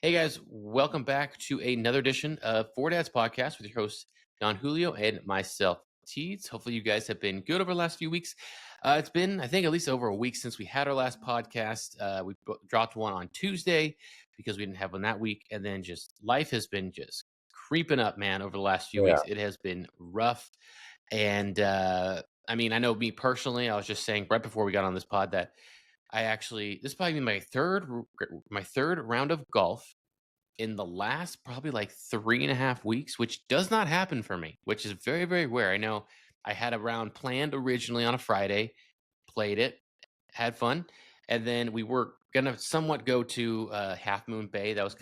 Hey guys, welcome back to another edition of Four Dads Podcast with your hosts Don Julio and myself, Teeds. Hopefully, you guys have been good over the last few weeks. It's been, I think, at least over a week since we had our last podcast. We dropped one on Tuesday because we didn't have one that week, and then just life has been just creeping up, man. Over the last few Yeah. weeks, it has been rough, and I mean, I know me personally. I was just saying right before we got on this pod that this is probably my third round of golf in the last probably like 3.5 weeks, which does not happen for me, which is very, very rare. I know I had a round planned originally on a Friday, played it, had fun, and then we were gonna somewhat go to Half Moon Bay. That's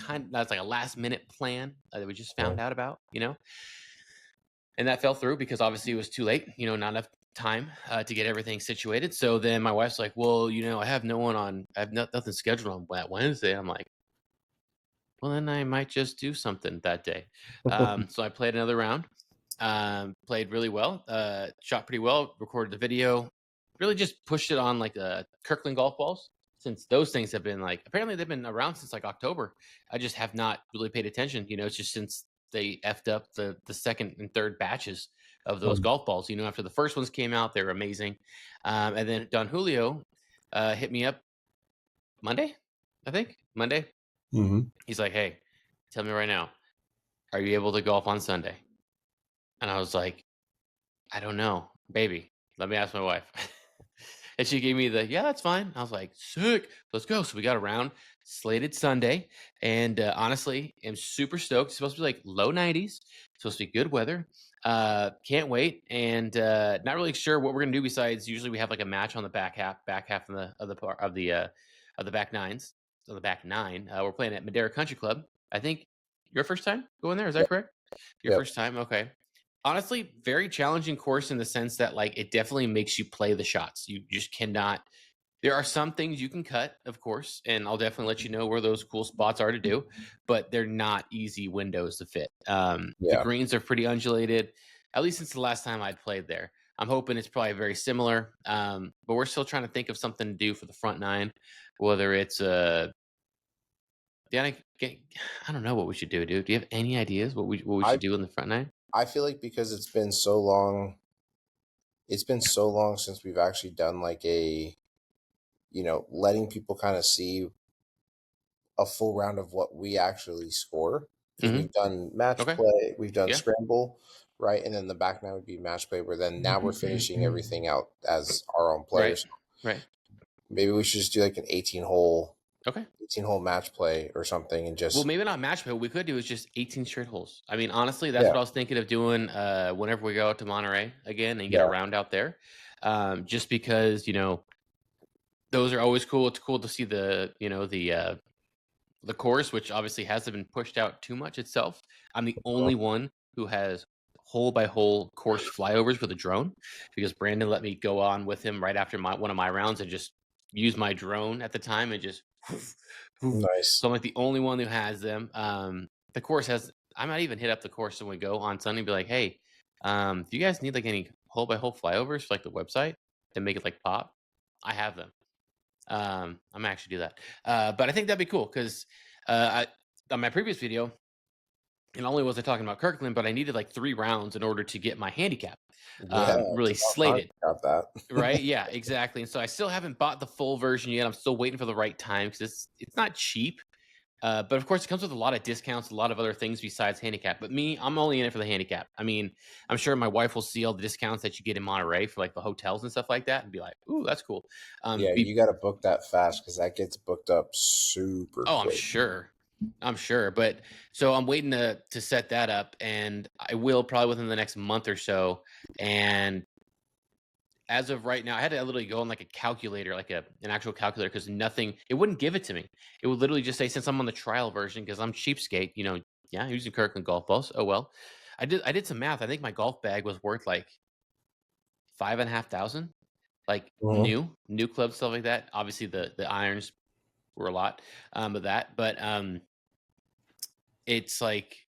like a last minute plan that we just found out about, and that fell through because obviously it was too late, not enough time to get everything situated. So then my wife's like, well, I have nothing scheduled on that Wednesday. I'm like, well, then I might just do something that day. So I played another round, played really well, shot pretty well, recorded the video, really just pushed it on like Kirkland golf balls, since those things have been apparently they've been around since like October. I just have not really paid attention. It's just since they effed up the second and third batches of those golf balls. After the first ones came out, they were amazing. And then Don Julio hit me up Monday, I think. Monday. Mm-hmm. He's like, hey, tell me right now, are you able to golf on Sunday? And I was like, I don't know, baby. Let me ask my wife. And she gave me yeah, that's fine. I was like, sick, let's go. So we got around, slated Sunday. And honestly, I'm super stoked. It's supposed to be like low 90s, supposed to be good weather. Can't wait. And not really sure what we're going to do besides usually we have like a match on the back half of the back nines. On the back nine, we're playing at Madera Country Club. I think your first time going there. Is that Yep. correct? Your Yep. first time? Okay. Honestly, very challenging course in the sense that it definitely makes you play the shots. You just cannot. There are some things you can cut, of course, and I'll definitely let you know where those cool spots are to do, but they're not easy windows to fit. The Yeah. greens are pretty undulated, at least since the last time I'd played there. I'm hoping it's probably very similar, but we're still trying to think of something to do for the front nine, whether it's I don't know what we should do, dude. Do you have any ideas what we should do in the front nine? I feel like because it's been so long since we've actually done like letting people kind of see a full round of what we actually score. Because Mm-hmm. we've done match Okay. play, we've done Yeah. scramble, right? And then the back nine would be match play, where then now we're finishing everything out as our own Right. players. Right. Maybe we should just do like an 18-hole Okay. 18-hole match play or something and Well, just maybe not match play. What we could do is just 18 straight holes. I mean, honestly, that's yeah, what I was thinking of doing whenever we go out to Monterey again and get a yeah. round out there. Just because, those are always cool. It's cool to see the course, which obviously hasn't been pushed out too much itself. I'm the only one who has hole by hole course flyovers with a drone because Brandon let me go on with him right after one of my rounds and just use my drone at the time and just Nice. so I'm like the only one who has them. The course has I might even hit up the course when we go on Sunday and be like, hey, do you guys need like any hole by hole flyovers for like the website to make it like pop? I have them. I'm gonna actually do that. But I think that'd be cool because on my previous video, not only was I talking about Kirkland, but I needed like 3 rounds in order to get my handicap Yeah, really it's about time slated. we got that. Right? Yeah, exactly. And so I still haven't bought the full version yet. I'm still waiting for the right time because it's not cheap. But of course, it comes with a lot of discounts, a lot of other things besides handicap. But me, I'm only in it for the handicap. I mean, I'm sure my wife will see all the discounts that you get in Monterey for like the hotels and stuff like that, and be like, "Ooh, that's cool." Yeah, you got to book that fast because that gets booked up super Oh, I'm quick. sure. I'm sure. But so I'm waiting to set that up, and I will probably within the next month or so. And as of right now, I had to literally go on like a calculator, like an actual calculator, because it wouldn't give it to me. It would literally just say, since I'm on the trial version, because I'm cheapskate, yeah, using Kirkland golf balls. Oh well. I did some math. I think my golf bag was worth like 5,500, like Mhm. new clubs, stuff like that. Obviously the irons were a lot of that, but it's like,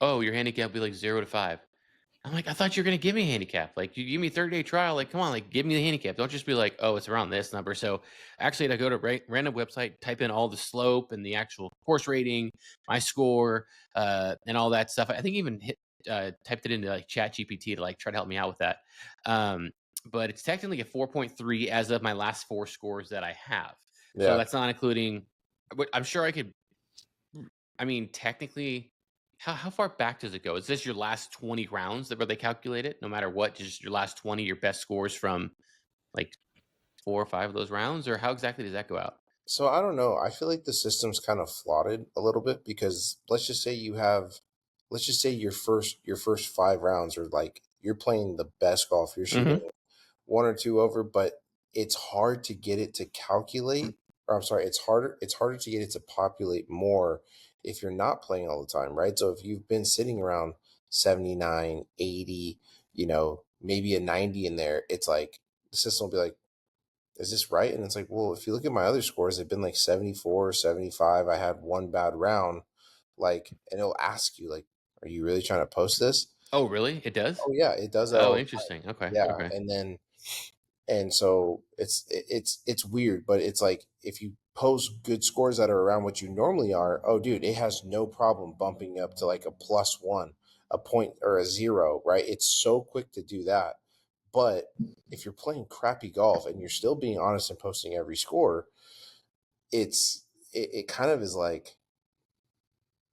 oh, your handicap will be like 0 to 5. I'm like, "I thought you were gonna give me a handicap. Like, you give me a 30-day trial, like, come on, like, give me the handicap. Don't just be like, oh, it's around this number." So, actually, I go to random website, type in all the slope and the actual course rating, my score, and all that stuff. I think even typed it into, like, ChatGPT to, like, try to help me out with that. Um, but it's technically a 4.3 as of my last 4 scores that I have. So, Yeah. that's not including but I'm sure I could I mean, technically, how far back does it go? Is this your last 20 rounds that where they calculate it? No matter what, just your last 20, your best scores from like 4 or 5 of those rounds, or how exactly does that go out? So I don't know. I feel like the system's kind of flawed a little bit because let's just say your first 5 rounds are like you're playing the best golf. You're shooting Mhm. one or two over, but it's hard to get it to calculate. Or I'm sorry, it's harder to get it to populate more if you're not playing all the time, right? So if you've been sitting around 79, 80, maybe a 90 in there, it's like the system will be like, is this right? And it's like, well, if you look at my other scores, they've been like 74, 75. I had one bad round. Like, and it'll ask you, like, are you really trying to post this? Oh, really? It does? Oh yeah, it does that Oh, all the time. interesting. Okay, Yeah. okay. And so it's weird, but it's like if you post good scores that are around what you normally are, oh dude, it has no problem bumping up to like a +1, a point or a 0, right? It's so quick to do that. But if you're playing crappy golf and you're still being honest and posting every score, it kind of is like,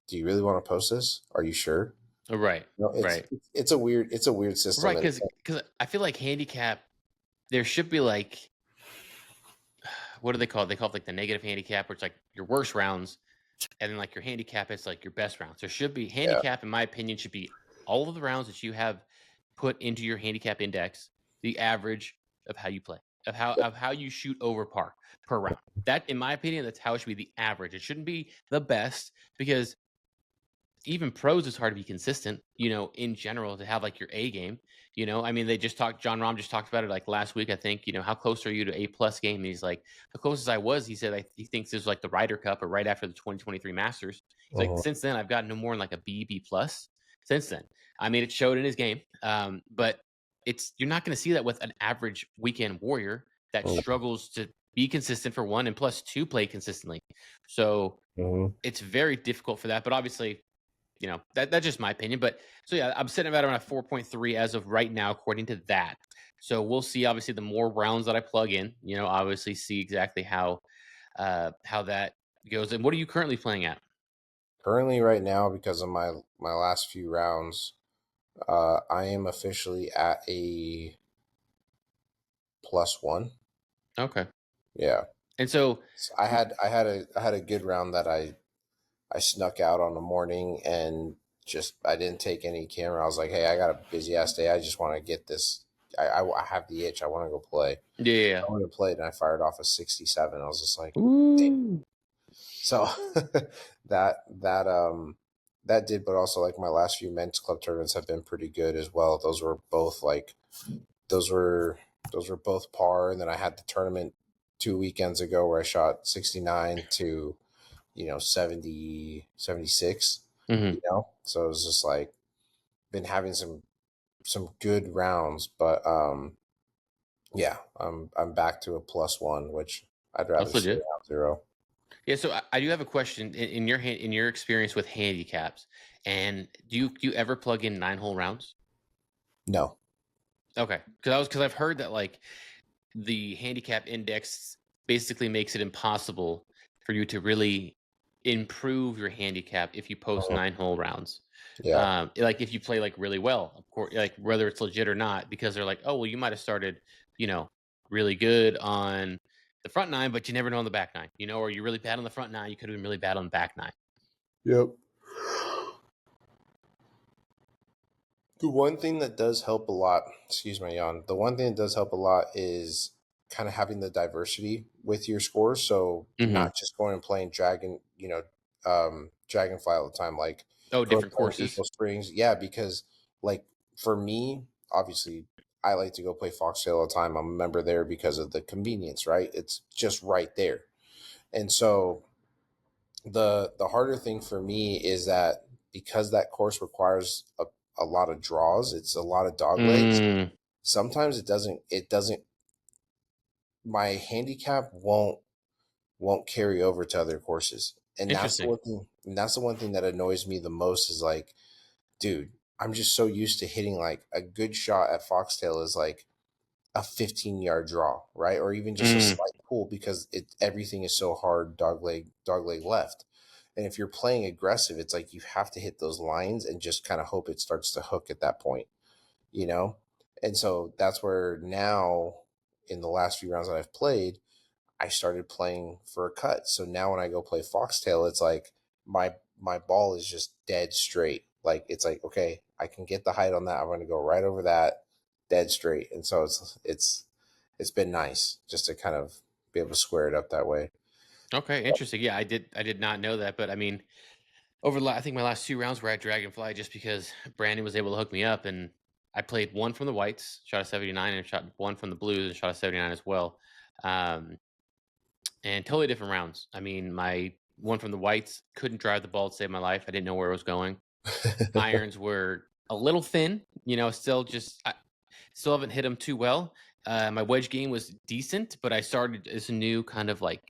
do you really want to post this? Are you sure? Right, No, right. it's a weird Right, system, and because I feel like handicap, there should be like what do they call it? They call it like the negative handicap, where it's like your worst rounds. And then, like, your handicap is, like, your best rounds. There should be yeah, handicap, in my opinion, should be all of the rounds that you have put into your handicap index, the average of how you play, of how you shoot over par per round. That, in my opinion, that's how it should be the average. It shouldn't be the best because even pros, it's hard to be consistent, in general to have like your A game. I mean, they just talked, John Rahm just talked about it like last week, I think, how close are you to A plus game? And he's like, the closest I was, he said, he thinks this was like the Ryder Cup or right after the 2023 Masters. He's like, mhm, since then, I've gotten no more than like a B plus since then. I mean, it showed in his game. But you're not going to see that with an average weekend warrior that mhm, struggles to be consistent for one and plus two play consistently. So mhm. it's very difficult for that. But obviously, that's just my opinion. But so yeah, I'm sitting about around a 4.3 as of right now, according to that. So we'll see. Obviously, the more rounds that I plug in, obviously see exactly how that goes. And what are you currently playing at? Currently, right now, because of my last few rounds, I am officially at a +1. Okay. Yeah, And so, so I had a good round that I snuck out on the morning and just I didn't take any camera. I was like, hey, I got a busy ass day. I just want to get this. I have the itch. I want to go play. yeah, yeah, I yeah. want to play, and I fired off a 67. I was just like, Ooh. so that did, but also like my last few men's club tournaments have been pretty good as well. Those were those were both par, and then I had the tournament 2 weekends ago where I shot 69 to 70 76. Hmm. So it was just like been having some good rounds, but yeah, I'm back to a +1, which I'd rather That's stay legit. out 0. Yeah. So I do have a question in your experience with handicaps, and do you ever plug in 9 hole rounds? No. Okay, because I've heard that like the handicap index basically makes it impossible for you to really improve your handicap if you post Mhm. 9 hole rounds. Yeah. Like if you play like really well, of course, like whether it's legit or not, because they're like, oh well, you might have started, you know, really good on the front nine, but you never know on the back nine, or you're really bad on the front nine, you could have been really bad on the back nine. Yep. The one thing that does help a lot, excuse my yawn. The one thing that does help a lot is kind of having the diversity with your scores. So Hmm. not just going and playing Dragonfly all the time, like Oh, going different playing courses. Eagle Springs. Yeah, because like for me, obviously, I like to go play Foxtail all the time. I'm a member there because of the convenience, right? It's just right there. And so the harder thing for me is that because that course requires a lot of draws. It's a lot of dog legs. Mm, Sometimes it doesn't my handicap won't carry over to other courses. And interesting. that's the one thing that annoys me the most is like, dude, I'm just so used to hitting like a good shot at Foxtail is like a 15-yard draw, right? Or even just a Mm, slight pull because everything is so hard dog leg left. And if you're playing aggressive, it's like you have to hit those lines and just kind of hope it starts to hook at that point, you know? And so that's where now in the last few rounds that I've played, I started playing for a cut. So now when I go play Foxtail, it's like my ball is just dead straight. Like it's like, okay, I can get the height on that. I'm going to go right over that dead straight. And so it's been nice just to kind of be able to square it up that way. okay, interesting. Yeah, I did not know that, but I mean, I think my last 2 rounds were at Dragonfly just because Brandon was able to hook me up, and I played 1 from the whites, shot a 79, and shot 1 from the blues and shot a 79 as well. Um, and totally different rounds. I mean, my 1 from the whites couldn't drive the ball to save my life. I didn't know where it was going. Irons were a little thin, still haven't hit them too well. My wedge game was decent, but I started as a new kind of like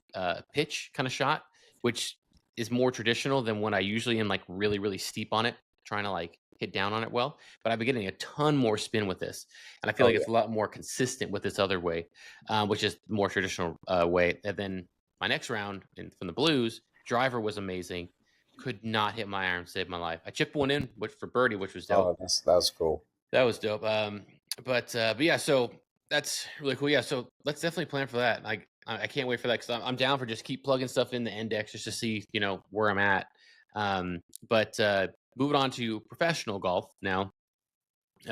pitch kind of shot, which is more traditional than when I usually am like really, really steep on it, trying to like hit down on it well. But I've been getting a ton more spin with this. And I feel Oh like yeah. it's a lot more consistent with this other way, which is the more traditional way. And then my next round from the blues, driver was amazing. Could not hit my iron, save my life. I chipped one in, which for birdie, which was dope. Oh, that's cool. That was dope. But yeah, so that's really cool. Yeah, so let's definitely plan for that. I can't wait for that because I'm down for just keep plugging stuff in the index just to see where I'm at. But moving on to professional golf now.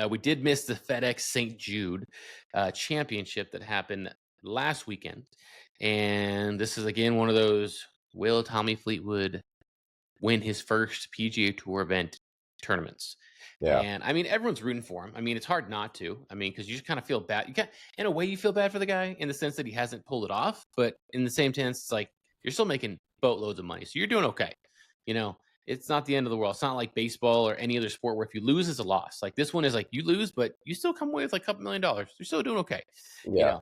We did miss the FedEx St. Jude championship that happened last weekend, and this is again one of those will Tommy Fleetwood win his first PGA Tour event tournaments. Yeah. And I mean, everyone's rooting for him. I mean, it's hard not to. I mean, because you just kind of feel bad. In a way, you feel bad for the guy in the sense that he hasn't pulled it off. But in the same sense, it's like you're still making boatloads of money, so you're doing okay. You know, it's not the end of the world. It's not like baseball or any other sport where if you lose, it's a loss. Like this one is like you lose, but you still come away with like a couple $1,000,000. You're still doing okay. You Yeah.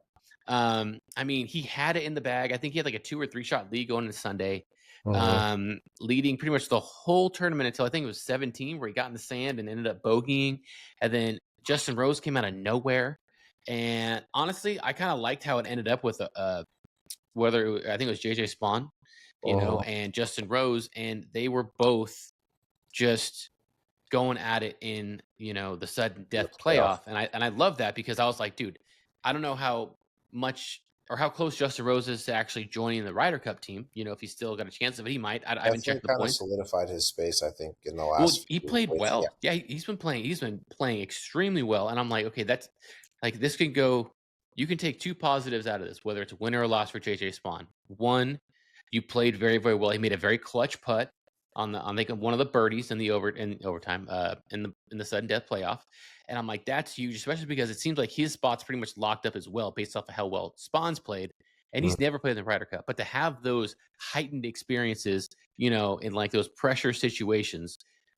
know, I mean, he had it in the bag. I think he had like a 2 or 3 shot lead going into Sunday, Hmm. leading pretty much the whole tournament until I think it was 17, where he got in the sand and ended up bogeying. And then Justin Rose came out of nowhere. And honestly, I kind of liked how it ended up with I think it was JJ Spawn, Hmm. and Justin Rose, and they were both just going at it in the sudden The death playoff. playoff, and I love that because I was like, dude, I don't know how much or how close Justin Rose is to actually joining the Ryder Cup team. If he's still got a chance of it, he might. I haven't Definitely checked the kind of points. solidified his space, I think, in the Well, last he few played with yeah. well. Yeah, he's been playing. He's been playing extremely well, and I'm like, okay, that's like this can go. You can take two positives out of this, whether it's a win or a loss for JJ Spawn. One, you played very, very well. He made a very clutch putt on like one of the birdies in overtime in the sudden death playoff, and I'm like, that's huge, especially because it seems like his spot's pretty much locked up as well, based off of how well Spawn's played, and Mhm. he's never played in the Ryder Cup. But to have those heightened experiences, in like those pressure situations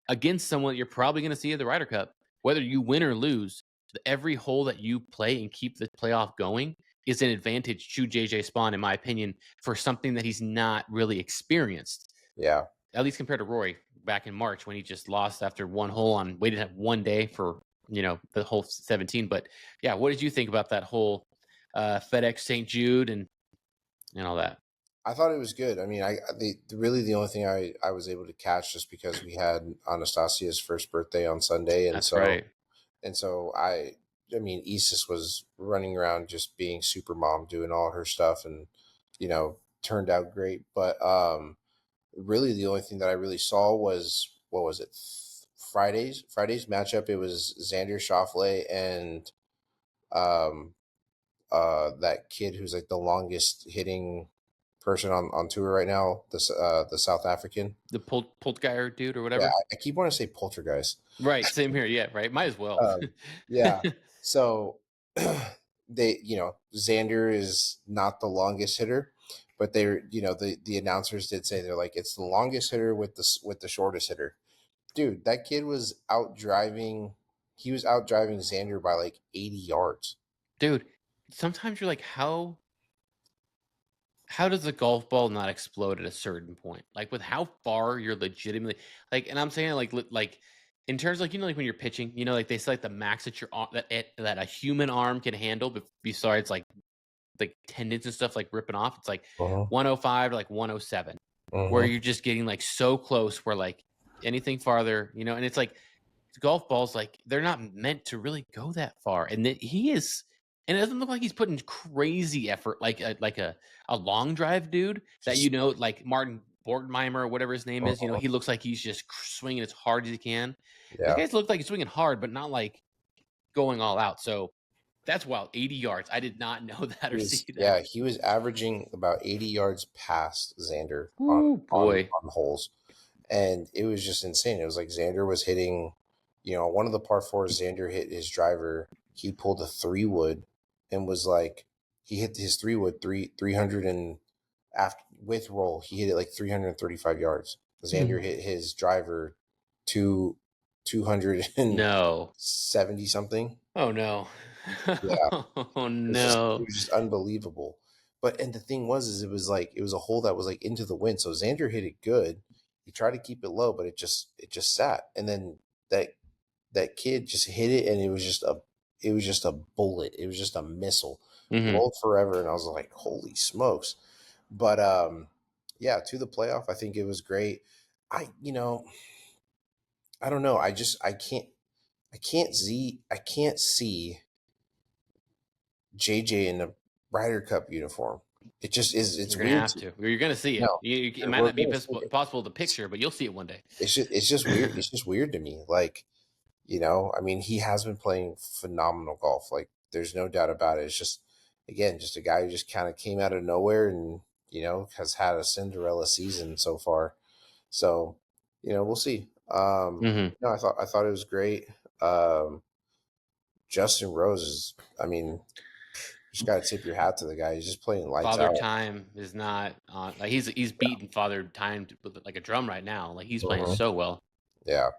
against someone you're probably going to see at the Ryder Cup, whether you win or lose, every hole that you play and keep the playoff going is an advantage to JJ Spawn, in my opinion, for something that he's not really experienced, Yeah. at least compared to Rory back in March when he just lost after one hole on waited at 1 day for the whole 17. But yeah, what did you think about that whole FedEx St. Jude and all that? I thought it was good. I mean, really the only thing I was able to catch just because we had Anastasia's first birthday on Sunday, and That's so right. I mean, Isis was running around just being super mom, doing all her stuff, and turned out great. But really, the only thing that I really saw was what was it? Friday's matchup. It was Xander Schauffele and um that kid who's like the longest hitting person on tour right now, the South African. The Poltgeier dude or Yeah, whatever. I keep wanting to say Poltergeist. Right. Same here. Yeah. Right. Might as well. Yeah. So Xander is not the longest hitter, but they're the announcers did say they're like it's the longest hitter with the shortest hitter, Dude, that kid was out driving. He was out driving Xander by like 80 yards. Dude, sometimes you're like, how does a golf ball not explode at a certain point? Like with how far you're legitimately like, and I'm saying like in terms of, like, like when you're pitching, like they say like the max that that a human arm can handle, besides like tendons and stuff like ripping off. It's like Uh-huh. 105 to like 107, where Uh-huh. you're just getting like so close where like anything farther, and it's like golf balls, like they're not meant to really go that far. And that he is, and it doesn't look like he's putting crazy effort like a long drive dude that He's like Martin Borgmeimer or whatever his name is. uh-huh. He looks like he's just swinging as hard as he can. These Yeah. guys look like he's swinging hard, but not like going all out. So that's wild. 80 yards. I did not know that He or see was that. yeah, he was averaging about 80 yards past Xander on Oh on boy. on holes. And it was just insane. It was like Xander was hitting, one of the par fours, Xander hit his driver. He pulled a 3 wood and was like, he hit his 3 wood 300 and after with roll, he hit it like 335 yards. Xander hit his driver to 270 No. something. Oh no. Yeah, Oh it no. was just unbelievable. But and the thing was is it was a hole that was like into the wind. So Xander hit it good. He tried to keep it low, but it just sat. And then that that kid just hit it and it was just a bullet. It was just a missile. Hmm. Rolled forever and I was like, holy smokes. But yeah, to the playoff, I think it was great. I don't know. I can't see JJ in a Ryder Cup uniform. It just is. It's You're gonna weird have to to. You're gonna see it. no. It might We're not be gonna see it. possible to picture, but you'll see it one day. It's just weird. It's just weird to me. Like I mean, he has been playing phenomenal golf. Like there's no doubt about it. It's just again, just a guy who just kind of came out of nowhere and has had a Cinderella season so far. So we'll see. Hmm. No, I thought it was great. Um, Justin Rose is. I mean, you just got to tip your hat to the guy. He's just playing lights Father out. Time is not on. Like he's beating Father Time with like a drum right now. Like he's playing Mhm. so well. Yeah,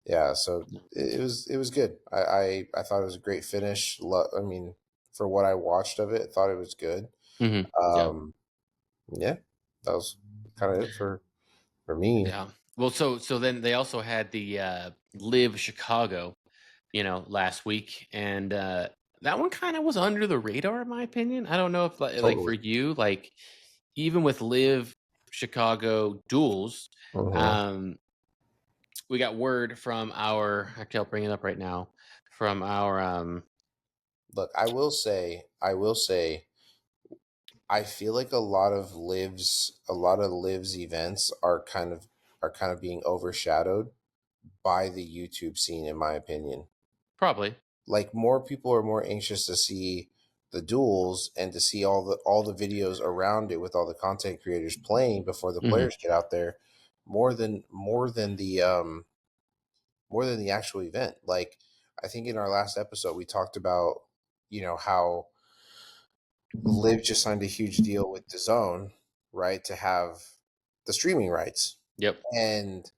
yeah. So it was good. I thought it was a great finish. I mean, for what I watched of it, I thought it was good. Hmm. Yeah. Um, yeah, that was kind of it for me. Yeah. Well, so then they also had the Live Chicago, last week, and that one kind of was under the radar, in my opinion. I don't know if like for Totally. you, like even with Live Chicago duels, Hmm. um, we got word from our. Actually, I'll bring it up right now. From our Look, I will say, I feel like a lot of lives events are kind of being overshadowed by the YouTube scene, in my opinion. probably. Like more people are more anxious to see the duels and to see all the videos around it with all the content creators playing before the Hmm. players get out there more than the actual event. Like I think in our last episode we talked about how Live just signed a huge deal with DAZN, right, to have the streaming rights. Yep. And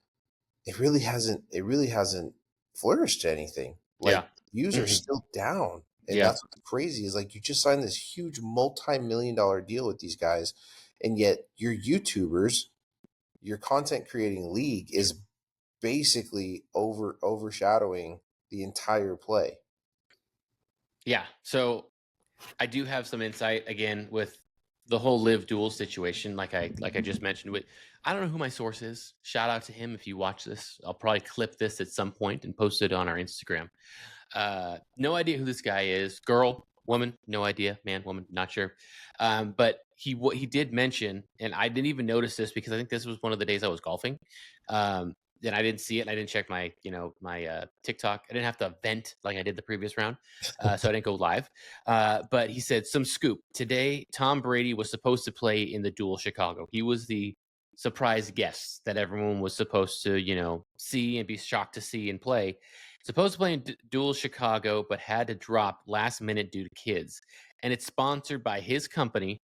it really hasn't flourished to anything. Like Yeah. views are Hmm. still down. And Yeah. that's what's crazy is like you just signed this huge multi-million-dollar deal with these guys, and yet your YouTubers, your content creating league is basically overshadowing the entire play. Yeah. So I do have some insight again with the whole live duel situation, like I just mentioned. With I don't know who my source is. Shout out to him if you watch this. I'll probably clip this at some point and post it on our Instagram. No idea who this guy is. Girl, woman, no idea. Man, woman, not sure. But he did mention, and I didn't even notice this because I think this was one of the days I was golfing. And I didn't see it. And I didn't check my TikTok. I didn't have to vent like I did the previous round, so I didn't go live. But he said some scoop today. Tom Brady was supposed to play in the duel Chicago. He was the surprise guest that everyone was supposed to see and be shocked to see and play. Supposed to play in Duel Chicago, but had to drop last minute due to kids. And it's sponsored by his company,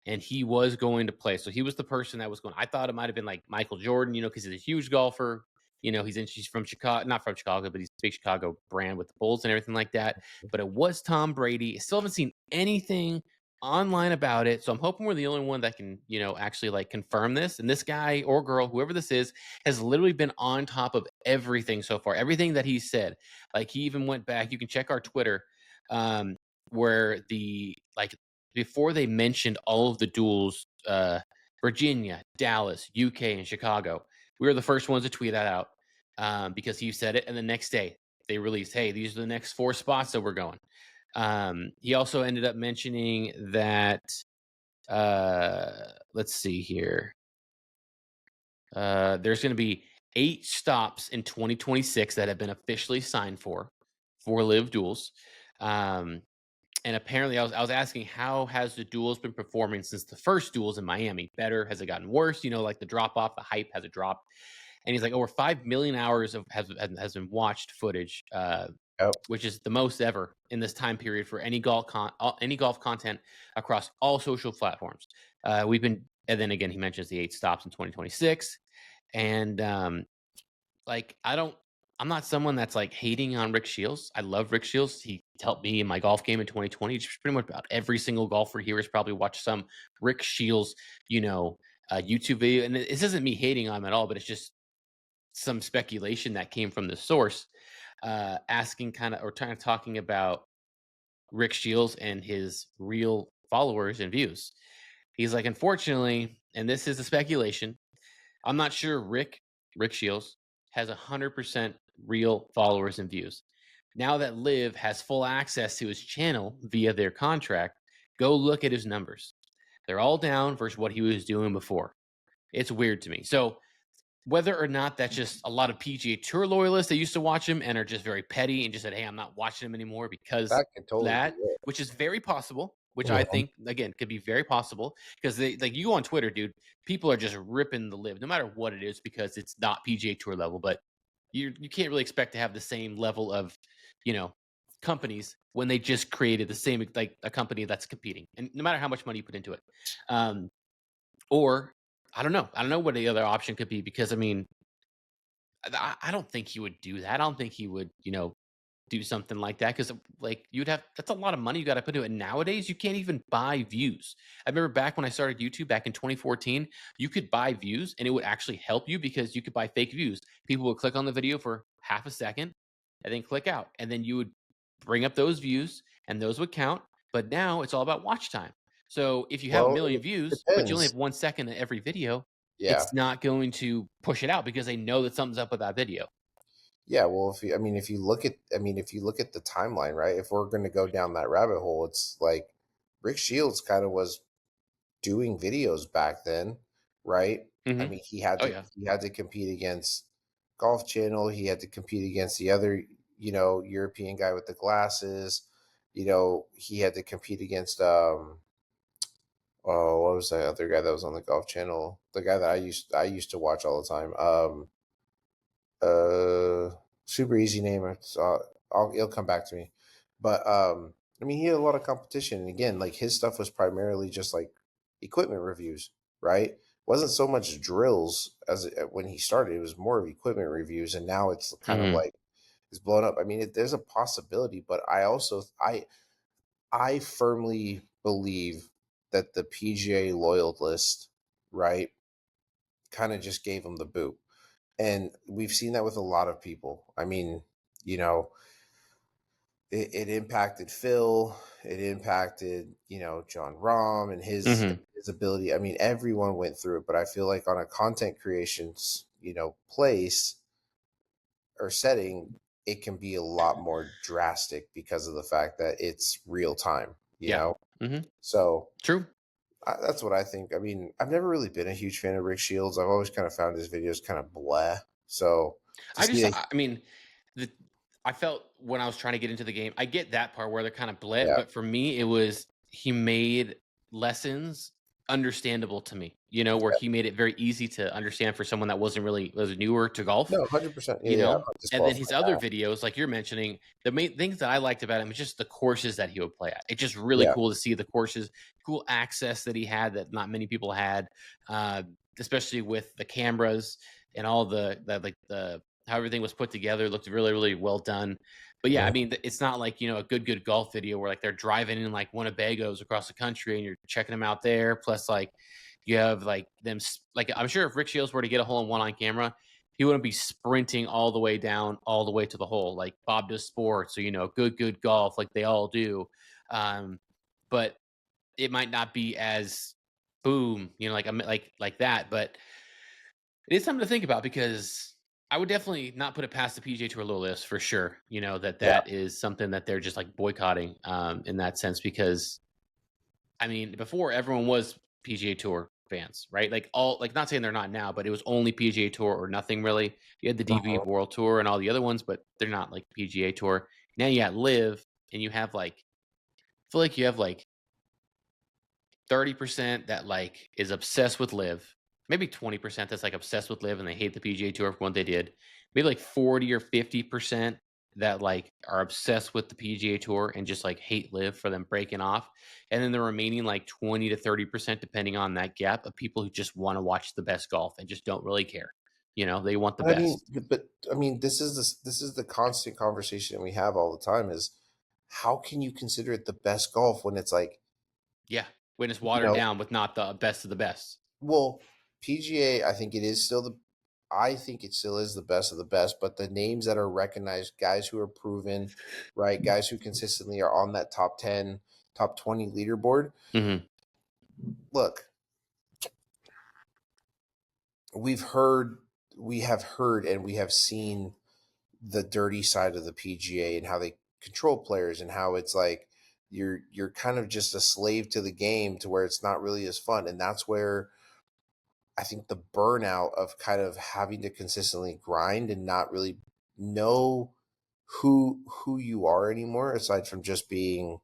and he was going to play. So he was the person that was going. I thought it might have been like Michael Jordan, because he's a huge golfer. She's from Chicago, not from Chicago, but he's a big Chicago brand with the Bulls and everything like that. But it was Tom Brady. I still haven't seen anything online about it. So I'm hoping we're the only one that can, actually like confirm this. And this guy or girl, whoever this is, has literally been on top of everything so far. Everything that he said. Like he even went back. You can check our Twitter, um, where the like before they mentioned all of the duels, Virginia, Dallas, UK, and Chicago. We were the first ones to tweet that out, because he said it, and the next day they released, "Hey, these are the next 4 spots that we're going." He also ended up mentioning that. Let's see here. There's going to be 8 stops in 2026 that have been officially signed for Live Duels. And apparently, I was asking, how has the duels been performing since the first duels in Miami? Better? Has it gotten worse? Like the drop off, the hype has it dropped? And he's like, over 5 million hours of has been watched footage, Yep. which is the most ever in this time period for any golf content across all social platforms. And then again, he mentions the 8 stops in 2026, and like I'm not someone that's like hating on Rick Shields. I love Rick Shields. He helped me in my golf game in 2020. Just pretty much about every single golfer here has probably watched some Rick Shields, YouTube video. And this isn't me hating on him at all, but it's just some speculation that came from the source, asking kind of or trying to talking about Rick Shields and his real followers and views. He's like, unfortunately, and this is a speculation, I'm not sure Rick Shields has 100% real followers and views. Now that Liv has full access to his channel via their contract, go look at his numbers. They're all down versus what he was doing before. It's weird to me. So whether or not that's just a lot of PGA Tour loyalists that used to watch him and are just very petty and just said, "Hey, I'm not watching him anymore because That could totally be that," it. which is very possible. Which I Yeah. think again could be very possible because they like you go on Twitter, dude. People are just ripping the Live, no matter what it is, because it's not PGA Tour level. But you can't really expect to have the same level of, you know, companies when they just created the same like a company that's competing, and no matter how much money you put into it, um, or I don't know. I don't know what the other option could be because I mean, I don't think he would do that. I don't think he would, do something like that because, like, you'd have that's a lot of money you got to put into it. And nowadays, you can't even buy views. I remember back when I started YouTube back in 2014, you could buy views and it would actually help you because you could buy fake views. People would click on the video for half a second and then click out, and then you would bring up those views and those would count. But now it's all about watch time. So if you have a Well, million it views, but you only depends. have 1 second in every video, Yeah. it's not going to push it out because they know that something's up with that video. Yeah, well, if you look at, if you look at the timeline, right? If we're going to go down that rabbit hole, it's like Rick Shields kind of was doing videos back then, right? I Mhm. mean, Oh, yeah. he had to compete against Golf Channel. He had to compete against the other, European guy with the glasses. He had to compete against oh, what was that other guy that was on the Golf Channel? The guy that I used to watch all the time. Uh, Super easy name. It'll come back to me. But I mean, he had a lot of competition, and again, like his stuff was primarily just like equipment reviews, right? Wasn't so much drills as when he started. It was more of equipment reviews, and now it's kind of Mhm. like it's blown up. I mean, there's a possibility, but I firmly believe that the PGA loyalist, right, kind of just gave him the boot. And we've seen that with a lot of people. I mean, you know, it impacted Phil, it impacted, John Rahm and Mhm. his ability. I mean, everyone went through it, but I feel like on a content creations, place or setting, it can be a lot more drastic because of the fact that it's real time, you Yeah. know? Mhm. So True. that's what I think. I mean, I've never really been a huge fan of Rick Shields. I've always kind of found his videos kind of blah. So to I see just that, I mean, the I felt when I was trying to get into the game, I get that part where they're kind of bleh, yeah, but for me, it was he made lessons understandable to me, where he made it very easy to understand for someone that was newer to golf. no, 100%. Yeah, you yeah, I'm know? not And then his disqualifying other that. videos, like you're mentioning, the main things that I liked about him is just the courses that he would play at. It's just really Yeah, cool to see the courses, cool access that he had that not many people had, especially with the cameras. and all like the how everything was put together looked really, really well done. But yeah, I Mhm. mean, it's not like, a good golf video where like they're driving in like Winnebagos across the country and you're checking them out there. Plus, like you have like like I'm sure if Rick Shields were to get a hole in one on camera, he wouldn't be sprinting all the way down, all the way to the hole like Bob does sports or good golf like they all do. Um, but it might not be as boom, like like that, but it is something to think about because I would definitely not put it past the PGA Tour little list for sure. Yeah. That is something that they're just like boycotting in that sense because I mean before everyone was PGA Tour fans, right? Like not saying they're not now, but it was only PGA Tour or nothing really. You had the DV Mhm. World Tour and all the other ones, but they're not like PGA Tour. Now you got Live and you have like I feel like you have like 30% that like is obsessed with live, maybe 20% that's like obsessed with live and they hate the PGA Tour for what they did. Maybe like 40 or 50% that like are obsessed with the PGA Tour and just like hate live for them breaking off. And then the remaining like 20 to 30% depending on that gap of people who just want to watch the best golf and just don't really care. They want the But I mean, best. but I mean, this is the constant conversation we have all the time is how can you consider it the best golf when it's like, Yeah. When it's you watered know, down with not the best of the best. well, PGA, I think it still is the best of the best, but the names that are recognized, guys who are proven, right? Guys who consistently are on that top 10, top 20 leaderboard. Hmm. Look, we've heard, we have heard, and we have seen the dirty side of the PGA and how they control players and how it's like you're kind of just a slave to the game to where it's not really as fun. And that's where I think the burnout of kind of having to consistently grind and not really know who you are anymore aside from just being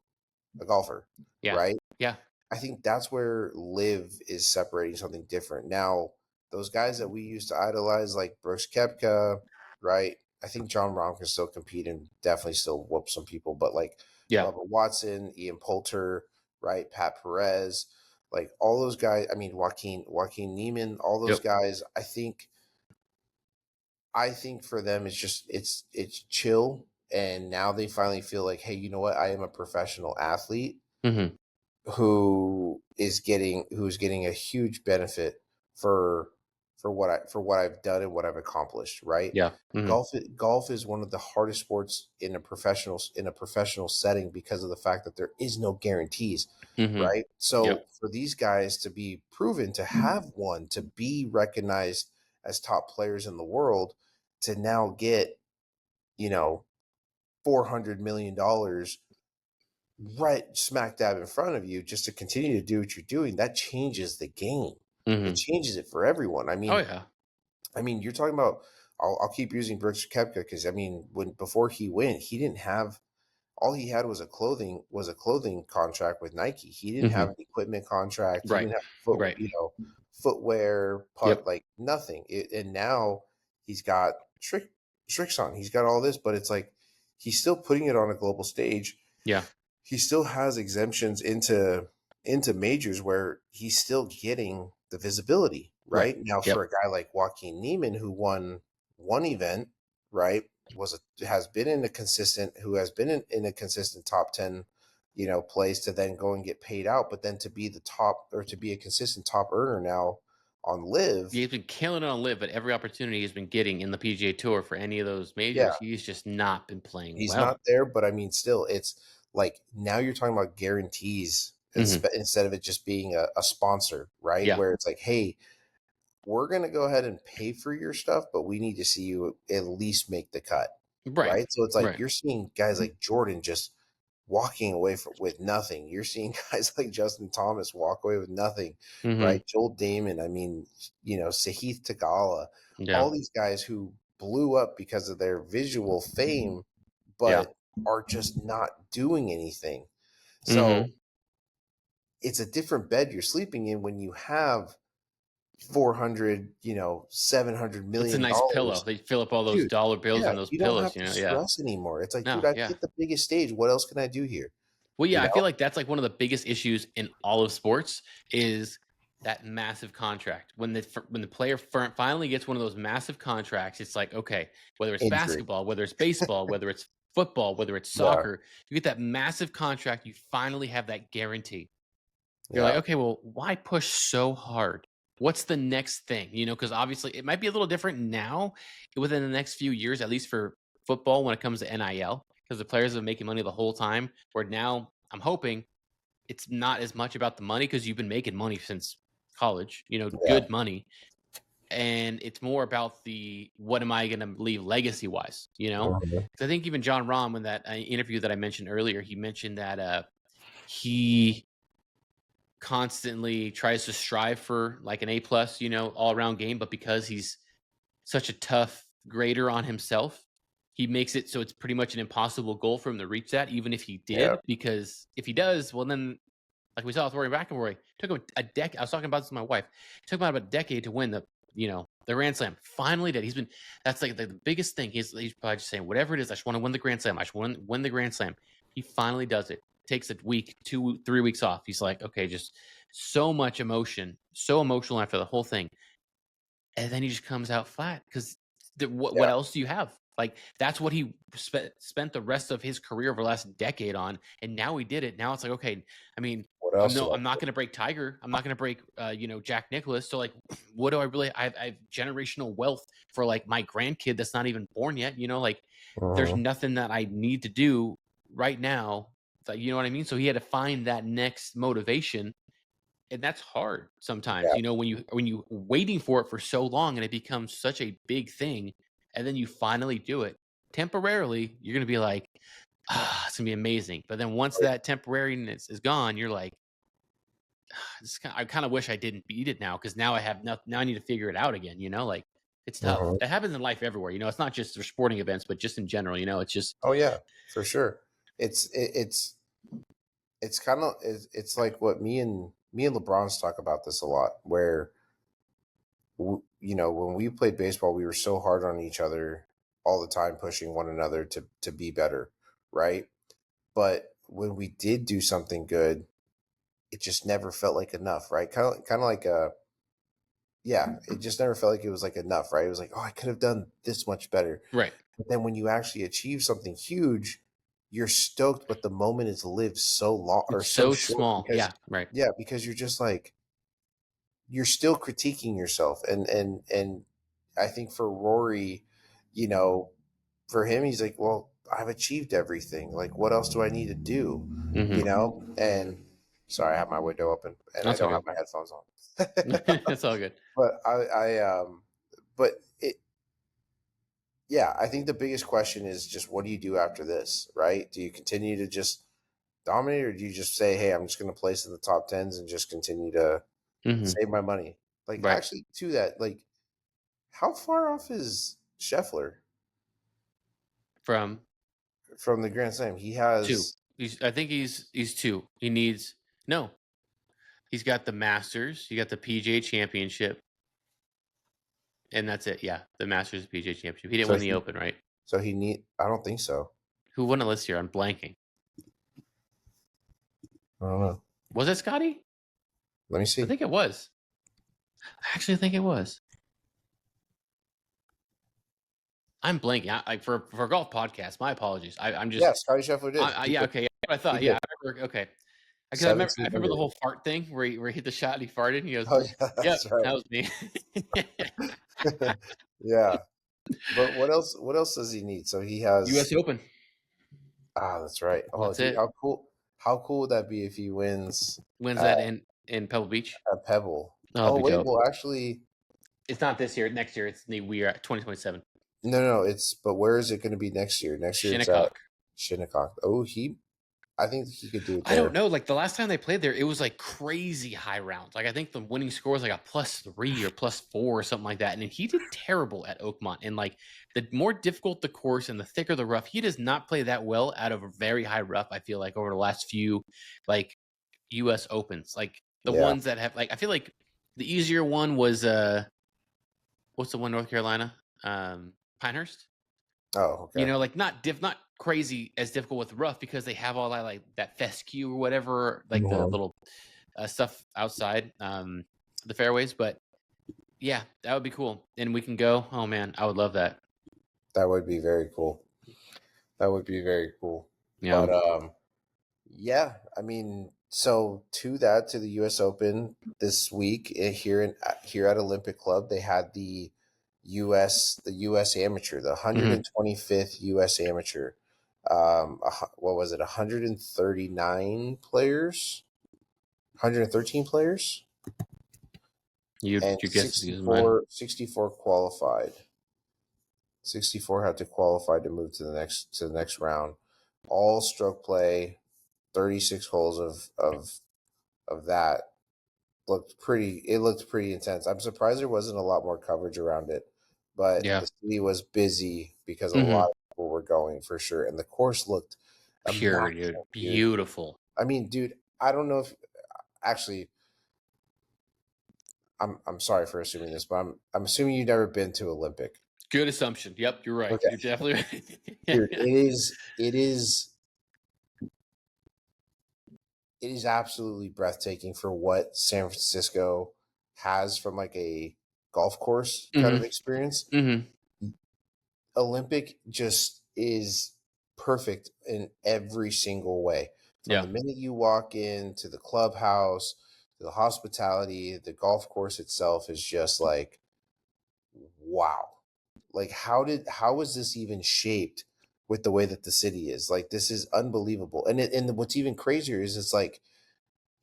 a golfer, Yeah. right? Yeah. I think that's where live is separating something different. Now, those guys that we used to idolize, like Brooks Koepka, right? I think John Rahm can still compete and definitely still whoop some people, but like Yeah. Bubba Watson, Ian Poulter, right? Pat Perez, like all those guys. I mean, Joaquin Neiman, all those Yep. guys. I think for them, it's chill, and now they finally feel like, hey, you know what? I am a professional athlete Hmm. who's getting a huge benefit for for what I've done and what I've accomplished, right? Yeah. Hmm. Golf is one of the hardest sports in a professional setting because of the fact that there is no guarantees, Hmm. right? So Yep. for these guys to be proven to have one, to be recognized as top players in the world, to now get, you know, $400 million right smack dab in front of you just to continue to do what you're doing, that changes the game. It Hmm. changes it for everyone. Oh yeah. I mean, you're talking about. I'll keep using Brooks Koepka because I mean, when before he went, he didn't have all he had was a clothing contract with Nike. He didn't have Hmm. an equipment contract. He Right. didn't have Right. footwear, putt, Yep. like nothing. And now he's got tricks on. He's got all this, but it's like he's still putting it on a global stage. Yeah. He still has exemptions into majors where he's still getting the visibility, Right. right? Now for Yep. a guy like Joaquin Neiman who won one event, right, has been in a consistent who has been in a consistent top 10, place to then go and get paid out, but then to be the top or to be a consistent top earner now on live. He's been killing it on live, but every opportunity he's been getting in the PGA Tour for any of those Yeah, majors, he's just not been playing he's well. not there, but I mean, still, it's like now you're talking about guarantees Hmm. instead of it just being a sponsor, right? Yeah. Where it's like, hey, we're going to go ahead and pay for your stuff, but we need to see you at least make the cut, Right. right? So it's like Right. you're seeing guys like Jordan just walking away with nothing. You're seeing guys like Justin Thomas walk away with nothing, Hmm. right? Joel Damon, I mean, Sahith Tagala, Yeah. all these guys who blew up because of their visual fame, Yeah. but are just not doing anything. So Hmm. it's a different bed you're sleeping in when you have 400, 700 It's a million nice pillow. dollars. They fill up all those Dude, dollar bills yeah, in those you don't have pillows, to Yeah. stress anymore. It's like, dude, No, I've yeah. hit the biggest stage. What else can I do here? Well, You yeah, I feel know? like that's like one of the biggest issues in all of sports is that massive contract. When the player finally gets one of those massive contracts, it's like, okay, whether it's Injury. basketball, whether it's baseball, whether it's football, whether it's Yeah. soccer, you get that massive contract, you finally have that guarantee. You're like, Yeah. okay, well, why push so hard? What's the next thing? Because obviously it might be a little different now within the next few years, at least for football when it comes to NIL, because the players have been making money the whole time. Where now I'm hoping it's not as much about the money because you've been making money since college, Yeah. good money. And it's more about the what am I going to leave legacy wise, Mhm. Because I think even John Rahm in that interview that I mentioned earlier, he mentioned that he constantly tries to strive for like an A+, all around game, but because he's such a tough grader on himself, he makes it so it's pretty much an impossible goal for him to reach that, even if he Yeah. did, because if he does, well, then like we saw with Rory McIlroy, took him a decade. I was talking about this with my wife. It took him about a decade to win the Grand Slam. Finally did. That's like the biggest thing. He's probably just saying, whatever it is, I just want to win the Grand Slam. I just want to win the Grand Slam. He finally does it. Takes a week, 2-3 weeks off. He's like, okay, just so much emotion, so emotional after the whole thing. And then he just comes out flat because what Yeah. else do you have? Like that's what he spent the rest of his career over the last decade on, and now he did it. Now it's like, okay, I mean, What else do I I'm not going to break Tiger. I'm not going to break, Jack Nicklaus. So like, what do I really? I have generational wealth for like my grandkid that's not even born yet. Like there's Mhm. nothing that I need to do right now. Like, you know what I mean? So he had to find that next motivation, and that's hard sometimes, Yeah. when you waiting for it for so long and it becomes such a big thing, and then you finally do it temporarily, you're gonna be like, it's gonna be amazing. But then once that temporariness is gone, you're like, I kind of wish I didn't beat it now because now I have nothing. Now I need to figure it out again. Like it's tough. Mhm. That happens in life everywhere. It's not just for sporting events, but just in general. It's just Oh yeah, for sure. It's kind of it's like what me and LeBron's talk about this a lot, where when we played baseball, we were so hard on each other all the time, pushing one another to be better, right? But when we did do something good, it just never felt like enough, right? Kind of like a yeah, it just never felt like it was like enough, right? It was like, oh, I could have done this much better. right. But then when you actually achieve something huge, you're stoked, but the moment is lived so long or It's so so short small. because Yeah. Right. yeah, because you're just like you're still critiquing yourself. And I think for Rory, you know, for him, he's like, well, I've achieved everything. Like, what else do I need to do? Hmm. And sorry, I have my window open and I That's don't okay. have my headphones on. It's all good. but but it, yeah, I think the biggest question is just what do you do after this, right? Do you continue to just dominate, or do you just say, hey, I'm just going to place in the top tens and just continue to Hmm. save my money? Like, Right. actually, to that, like, how far off is Scheffler From from the Grand Slam? He 2. has I think he's 2. He needs no. He's got the Masters, you got the PGA Championship, and that's it. Yeah, the Masters, the PGA Championship. He didn't so win the he Open, right? so he need. I don't think so. Who won it this year? I'm blanking. I don't know. Was it Scotty? Let me I see. think it was. I actually think it was. I'm blanking. For a golf podcast. My apologies. I'm Yeah, just. Scotty Scheffler did. He Yeah. did. Okay. Yeah, I He thought. Yeah. did. I remember. Okay. Because I Seventeen remember the under. whole fart thing where he hit the shot and he farted and he goes, Oh yeah, "Yep, that's right. that was me." Yeah, but what else? What else does he need? So he has. U.S. Open. That's right. Oh, That's dude, it. how cool! How cool would that be if he wins Wins at, that in Pebble Beach. at Pebble? Oh, it'd Oh be wait, dope. well actually, It's not this year. Next year. We are at 2027. no. It's but where is it going to be next year? Next year it's at Shinnecock. Shinnecock. Oh, I think he could do it I don't there. know. Like the last time they played there, it was like crazy high rounds. Like I think the winning score was like a +3 or +4 or something like that. And then he did terrible at Oakmont. And like the more difficult the course and the thicker the rough, he does not play that well out of a very high rough. I feel like over the last few like U.S. Opens, like the Yeah. ones that have like I feel like the easier one was what's the one North Carolina Pinehurst. Oh, okay. Like not crazy as difficult with rough because they have all that like that fescue or whatever, like the Mhm. little stuff outside. the fairways, but yeah, that would be cool, and we can go. Oh man, I would love that. That would be very cool. That would be very cool. Yeah. But yeah, I mean, so to the U.S. Open this week here at Olympic Club, they had the U.S. Amateur, the Hmm. 125th U.S. Amateur. What was it? 139 players, 113 players, and Your guess is as good as mine. 64 qualified. 64 had to qualify to move to the next round. All stroke play, 36 holes of that looked pretty intense. I'm surprised there wasn't a lot more coverage around it, but Yeah. the city was busy because a lot Hmm. of people were going for sure, and the course looked Pure, dude. immaculate, dude. Beautiful. I mean, dude, I don't know if actually I'm sorry for assuming this, but I'm assuming you've never been to Olympic. Good assumption. Yep, you're right. Okay, You're definitely dude, right. it is absolutely breathtaking for what San Francisco has from like a golf course kind of Hmm. experience. Hmm. Olympic just is perfect in every single way. From Yeah. the minute you walk in to the clubhouse, to the hospitality, the golf course itself is just like wow. Like how was this even shaped with the way that the city is? Like this is unbelievable. And what's even crazier is it's like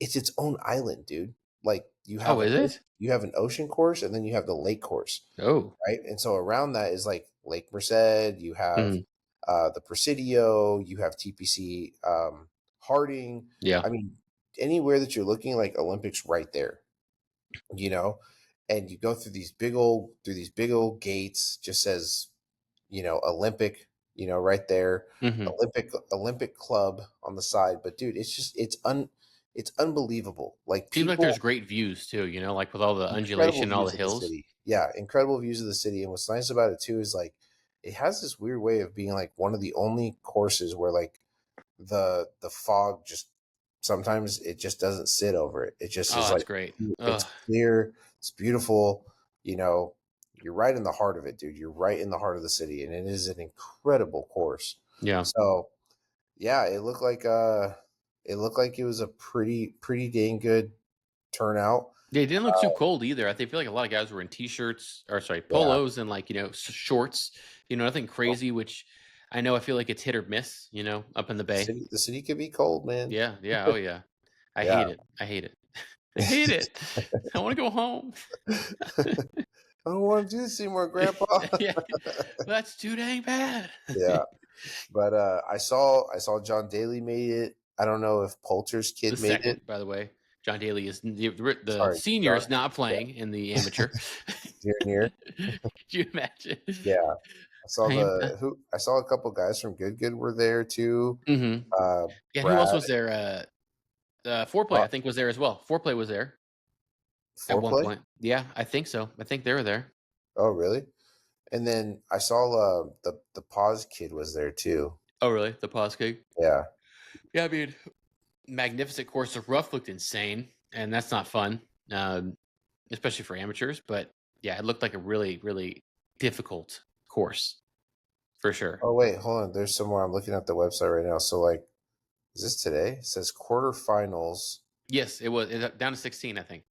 it's its own island, dude. Like Oh, is it? you have an ocean course and then you have the lake course, Oh. right? And so around that is like Lake Merced, you have Hmm. the Presidio, you have TPC Harding. Yeah. I mean, anywhere that you're looking, like Olympics right there, you know, and you go through these big old gates, just says, Olympic, right there, Hmm. Olympic Club on the side. But dude, it's unbelievable. Like Seems like there's people great views too, like with all the undulation incredible and all the views of the hills. city. Yeah, incredible views of the city. And what's nice about it too is like it has this weird way of being like one of the only courses where like the fog just sometimes it just doesn't sit over it. It just Oh, is that's like great. it's Ugh. clear, it's beautiful, you know, you're right in the heart of it, dude. You're right in the heart of the city, and it is an incredible course. Yeah. So yeah, it looked like it was a pretty dang good turnout. Yeah, it didn't look too cold either. Feel like a lot of guys were in t-shirts or sorry, Yeah. polos and shorts. Nothing crazy. Which I feel like it's hit or miss. Up in the bay. The city could be cold, man. Yeah, yeah, oh yeah. I Yeah. hate it. I hate it. I hate it. I want to go home. I don't want to do this anymore, Grandpa. Yeah, that's too dang bad. Yeah. But I saw John Daly made it. I don't know if Poulter's The kid made it. second, by the way, John Daly is the Sorry, senior John. is not Yeah, playing in the amateur. near near. Could you imagine? Yeah. I'm, I saw a couple guys from Good were there too. mhm. Uh Yeah, who else Brad was there? Foreplay, uh, I think, was there as well. Foreplay was there at one foreplay. point. Yeah, I think so. I think they were there. Oh really? And then I saw the pause kid was there too. Oh, really? The pause kick? Yeah. Yeah, I mean, magnificent course. The rough looked insane, and that's not fun, especially for amateurs. But yeah, it looked like a really, really difficult course for sure. Oh wait, hold on. There's somewhere I'm looking at the website right now. So like is this today? It says quarterfinals. Yes, it was down to 16, I think.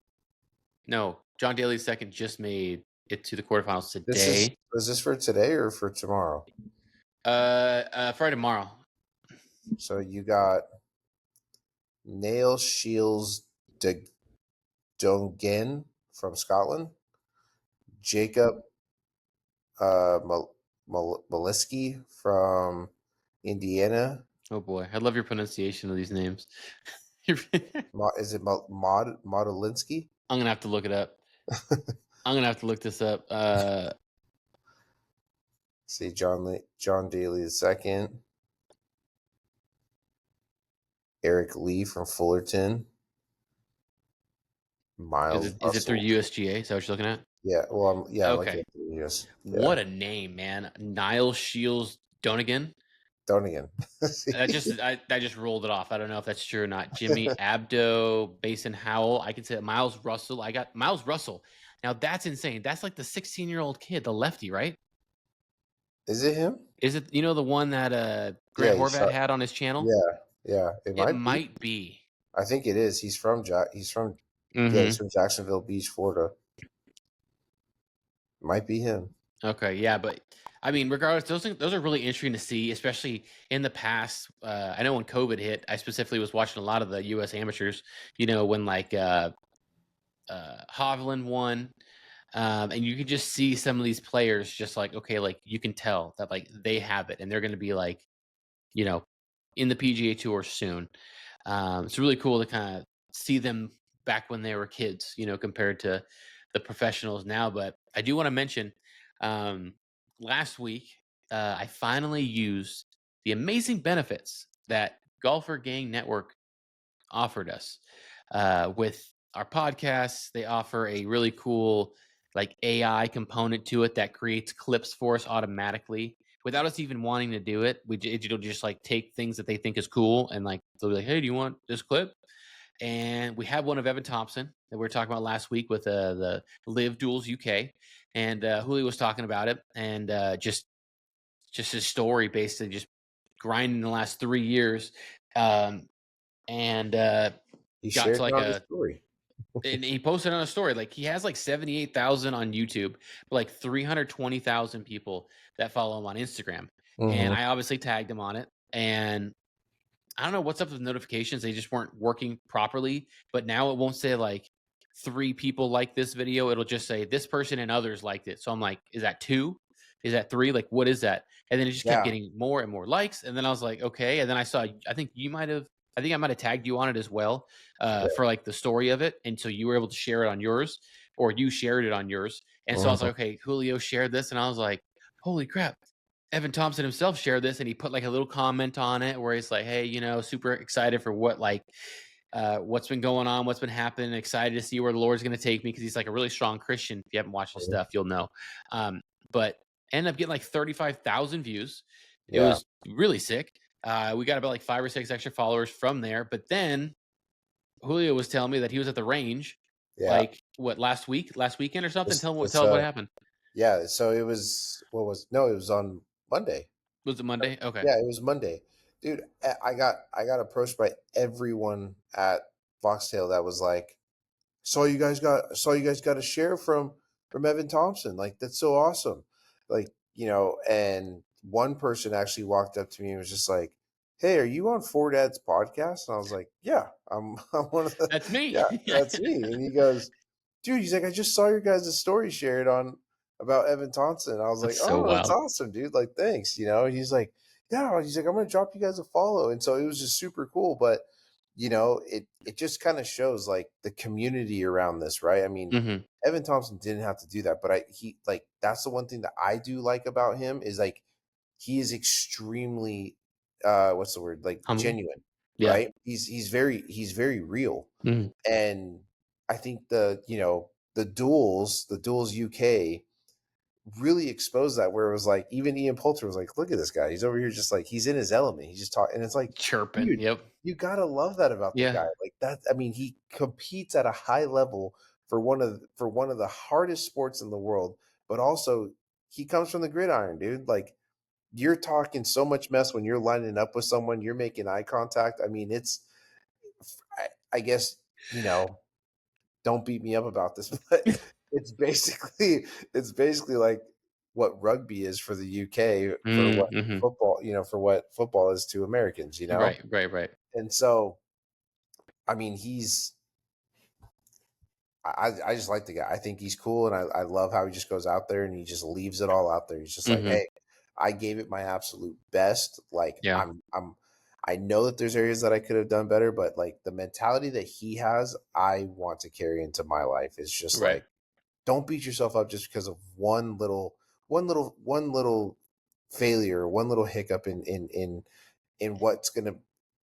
No, John Daly's second just made it to the quarterfinals today. Is this for today or for tomorrow? Friday tomorrow. So you got Nail Shields de Dongen from Scotland, Jacob Maliski from Indiana. Oh boy, I love your pronunciation of these names. I'm Is it Modolinsky? gonna have to look it up. I'm gonna have to look this up. See John Daly the second, Eric Lee from Fullerton, Miles Is it through Russell. USGA? Is that what you're looking at? Yeah, well, I'm Okay. looking at the videos. Yeah, What a name, man. Niall Shields Donegan. Don't again. I just rolled it off. I don't know if that's true or not. Jimmy Abdo, Basin Howell. I could say Miles Russell. I got Miles Russell. Now that's insane. That's like the 16-year-old kid, the lefty, right? Is it him? Is it the one that Yeah, Grant he Horvat shot. had on his channel? Yeah, yeah. It It might be. might be. I think it is. He's from. Yeah, he's Mhm. from Jacksonville Beach, Florida. Might be him. Okay, yeah, but I mean, regardless, those are really interesting to see, especially in the past. I know when COVID hit, I specifically was watching a lot of the U.S. amateurs. When like Hovland won, and you could just see some of these players just like, okay, like you can tell that like they have it, and they're going to be like, you know, in the PGA Tour soon. It's really cool to kind of see them back when they were kids, compared to the professionals now. But I do want to mention um, last week, I finally used the amazing benefits that Golfer Gang Network offered us with our podcasts. They offer a really cool like AI component to it that creates clips for us automatically without us even wanting to do it. It'll just like take things that they think is cool and like they'll be like, "Hey, do you want this clip?" And we have one of Evan Thompson that we were talking about last week with the Live Duels UK, and Julio was talking about it, and just his story, basically just grinding the last 3 years, um, and He got to shared it like on his a story. and he posted on a story like he has like 78,000 on YouTube, but like 320,000 people that follow him on Instagram. And Hmm. I obviously tagged him on it, and I don't know what's up with notifications. They just weren't working properly. But now it won't say like 3 people like this video. It'll just say this person and others liked it. So I'm like, is that 2? Is that 3? Like, what is that? And then it just kept Yeah. getting more and more likes. And then I was like, okay. And then I saw, I think I might have tagged you on it as well Yeah. for like the story of it. And so you were able to share it on yours, or you shared it on yours. And so I was Mhm. like, okay, Julio shared this. And I was like, holy crap. Evan Thompson himself shared this, and he put like a little comment on it where he's like, "Hey, super excited for what's been going on, what's been happening. Excited to see where the Lord's going to take me because he's like a really strong Christian. If you haven't watched his Mhm. stuff, you'll know." But ended up getting like 35,000 views. It Yeah. was really sick. We got about like 5 or 6 extra followers from there. But then Julio was telling me that he was at the range, Yeah. like what last weekend or something. This Tell this him what happened. yeah, so it was what was no, it was on Monday. Was it Monday? Okay. Yeah, it was Monday. Dude, I got approached by everyone at Foxtail that was like, saw you guys got a share from Evan Thompson. Like that's so awesome. Like, and one person actually walked up to me and was just like, "Hey, are you on Ford Dad's podcast?" And I was like, "Yeah, I'm I'm one of the That's me. yeah, that's me." And he goes, "Dude," he's like, "I just saw your guys' story shared on about Evan Thompson." I was like, That's so "Oh, that's wild. awesome, dude. Like, thanks." And he's like, "Yeah," he's like, "I'm gonna drop you guys a follow." And so it was just super cool. But it just kind of shows like the community around this, right? I mean, Mhm. Evan Thompson didn't have to do that, but he like that's the one thing that I do like about him is like he is extremely what's the word? Like Humble? genuine, Yeah. right? He's very real. Mhm. And I think the duels UK really exposed that where it was like even Ian Poulter was like, look at this guy. He's over here just like he's in his element. He's just talking and it's like, Chirping, dude, yep. you gotta love that about the Yeah. guy. Like that, I mean, he competes at a high level for one of the hardest sports in the world, but also he comes from the gridiron, dude. Like you're talking so much mess when you're lining up with someone, you're making eye contact. I mean, I guess, you know, don't beat me up about this, but it's basically it's basically like what rugby is for the UK for Mm, what mhm. football, for what football is to Americans, Right, right, right. And so, I mean, I just like the guy. I think he's cool, and I love how he just goes out there and he just leaves it all out there. He's just like, Mhm. hey, I gave it my absolute best. Like Yeah. I know that there's areas that I could have done better, but like the mentality that he has, I want to carry into my life. It's just Right. like don't beat yourself up just because of one little failure, one little hiccup in what's going to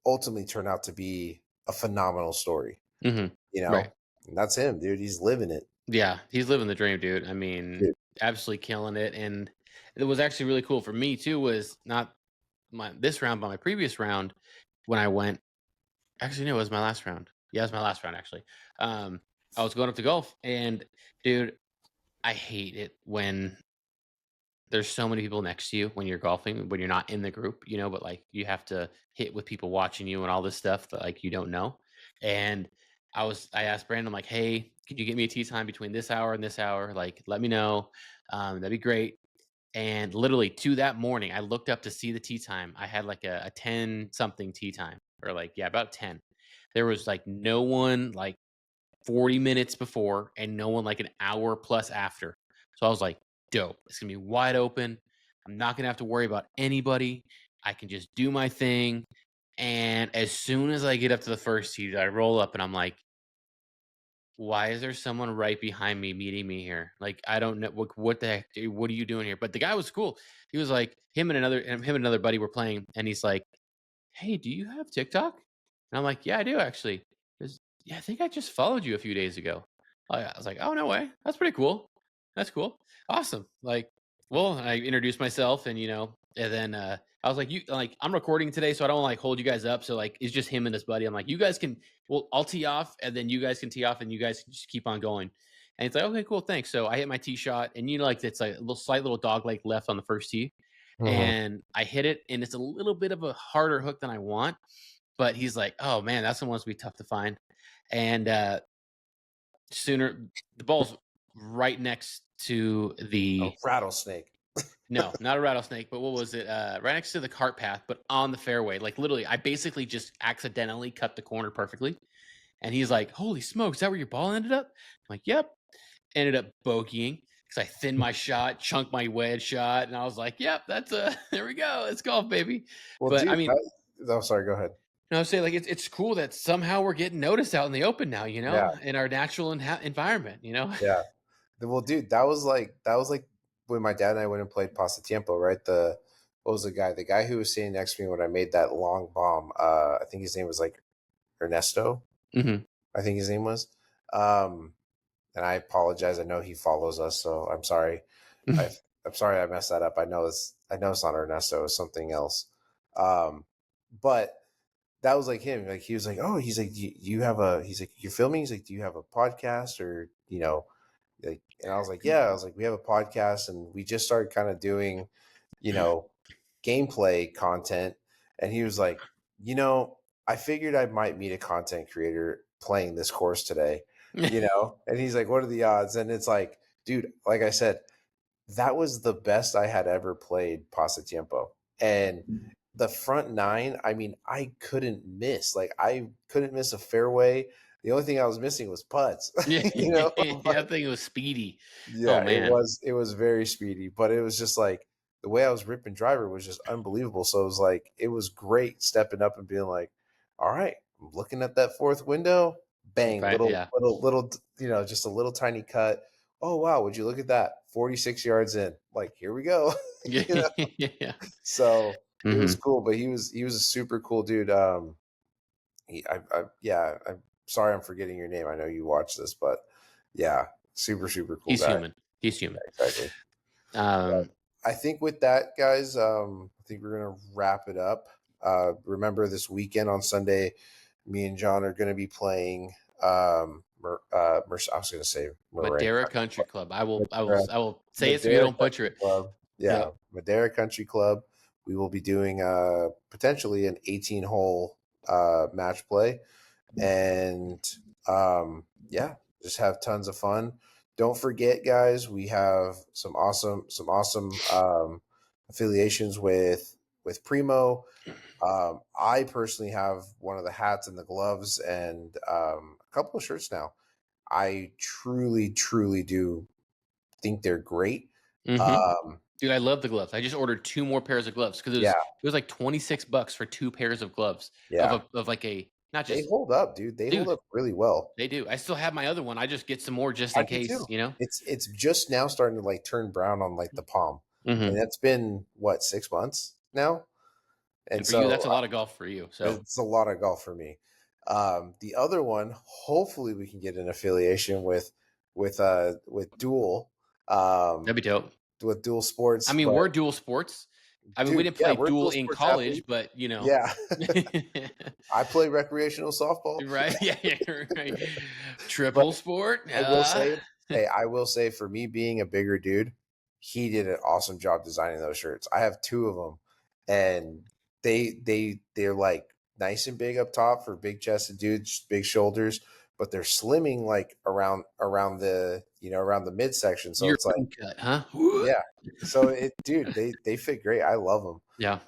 ultimately turn out to be a phenomenal story. Mhm. You Right. know, and that's him, dude. He's living it. Yeah, he's living the dream, dude. I mean, Dude. absolutely killing it, and it was actually really cool for me too was not this round, but my previous round when I went. Actually, no, it was my last round. Yeah, it was my last round actually. Um, I was going up to golf, and dude, I hate it when there's so many people next to you when you're golfing, when you're not in the group, but like you have to hit with people watching you and all this stuff that like you don't know. And I asked Brandon, I'm like, hey, could you get me a tee time between this hour and this hour? Like, let me know. That'd be great. And literally to that morning, I looked up to see the tea time. I had like a 10 something tea time, or like, yeah, about 10. There was like no one like 40 minutes before and no one like an hour plus after. So I was like, dope. It's going to be wide open. I'm not going to have to worry about anybody. I can just do my thing. And as soon as I get up to the first tee, I roll up and I'm like, why is there someone right behind me meeting me here? Like, I don't know what the heck, dude, what are you doing here? But the guy was cool. He was like, him and another buddy were playing, and he's like, hey, do you have TikTok? And I'm like, yeah, I do actually. He goes, yeah, I think I just followed you a few days ago. I was like, oh, no way. That's pretty cool. That's cool. Awesome. Like, well, I introduced myself and then I was like, I'm recording today, so I don't want to like hold you guys up. So like, it's just him and his buddy. I'm like, you guys can, well, I'll tee off and then you guys can tee off and you guys can just keep on going. And it's like, okay, cool. Thanks. So I hit my tee shot and like, it's like a little slight little dog leg left on the first tee, Mhm. and I hit it, and it's a little bit of a harder hook than I want. But he's like, "Oh man, that's the one's be tough to find." And sooner the ball's right next to A the rattlesnake. no, not a rattlesnake, but what was it? Right next to the cart path, but on the fairway. Like literally, I basically just accidentally cut the corner perfectly. And he's like, "Holy smokes, is that where your ball ended up?" I'm like, "Yep." Ended up bogeying because I thinned my shot, chunked my wedge shot, and I was like, "Yep, that's there we go. It's golf, baby." Well, But I dude, mean, oh, sorry, go ahead. I was saying like it's cool that somehow we're getting noticed out in the open now, Yeah, in our natural environment, yeah. Well, dude, that was like when my dad and I went and played Pasatiempo, right? The what was the guy? The guy who was sitting next to me when I made that long bomb. I think his name was like Ernesto. hmm I think his name was. Um, and I apologize. I know he follows us, so I'm sorry. I I'm sorry I messed that up. I know it's not Ernesto. It's something else. Um, but that was like him. Like he was like, oh, he's like, you have a. He's like, you're filming. He's like, do you have a podcast or like? And I was like, yeah. I was like, we have a podcast, and we just started kind of doing, you know, gameplay content. And he was like, I figured I might meet a content creator playing this course today, And he's like, what are the odds? And it's like, dude, like I said, that was the best I had ever played Pasatiempo. And the front nine, I mean, I couldn't miss. Like I couldn't miss a fairway. The only thing I was missing was putts, Yeah, But I think it was speedy. Oh yeah, it man, was it was very speedy, but it was just like the way I was ripping driver was just unbelievable. So it was like it was great stepping up and being like, all right, I'm looking at that fourth window, bang, right? little Yeah, little little, just a little tiny cut. Oh wow, would you look at that? 46 yards in. Like, here we go. yeah, you know? yeah. So it was hmm cool, but he was a super cool dude. Yeah, I'm sorry I'm forgetting your name. I know you watch this, but yeah, super super cool He's guy. human. He's human. Exactly. Um, I think with that, guys, I think we're gonna wrap it up. Remember this weekend on Sunday, me and John are gonna be playing. I was gonna say Marin Madera Country Country Club. Club. Madera, I will say it so you Madera don't butcher Country it. Club. Yeah, Yep. Madera Country Club. We will be doing potentially an 18-hole match play, and yeah, just have tons of fun. Don't forget, guys, we have some awesome affiliations with Primo. I personally have one of the hats and the gloves and a couple of shirts now. I truly, truly do think they're great. hmm Um, Dude, I love the gloves. I just ordered 2 more pairs of gloves because yeah, it was like $26 for 2 pairs of gloves yeah, of like a not they just hold up, dude. They hold dude, up really well. they do. I still have my other one. I just get some more just I in do case, too. you know? It's just now starting to like turn brown on like the palm, and Mhm. that's been what 6 months now, and And for you, so that's a lot of golf for you. So, it's a lot of golf for me. The other one, hopefully, we can get an affiliation with Dual, that'd um, be dope. with Dual I Sports, mean, but we're dual sports. I mean, we dude. didn't Yeah, play we're dual dual in sports college, athletes. but, Yeah, I play recreational softball, right? Yeah, yeah, right. but Triple sport? I will say, hey, I will say for me being a bigger dude, he did an awesome job designing those shirts. I have two of them, and they're like nice and big up top for big chested dudes, big shoulders, but they're slimming like around the around the midsection. So it's like, European cut, huh? yeah. So dude, they fit great. I love them. Yeah,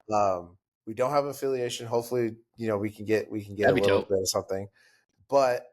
We don't have affiliation. Hopefully, we can get a that'd be little dope. bit of something. But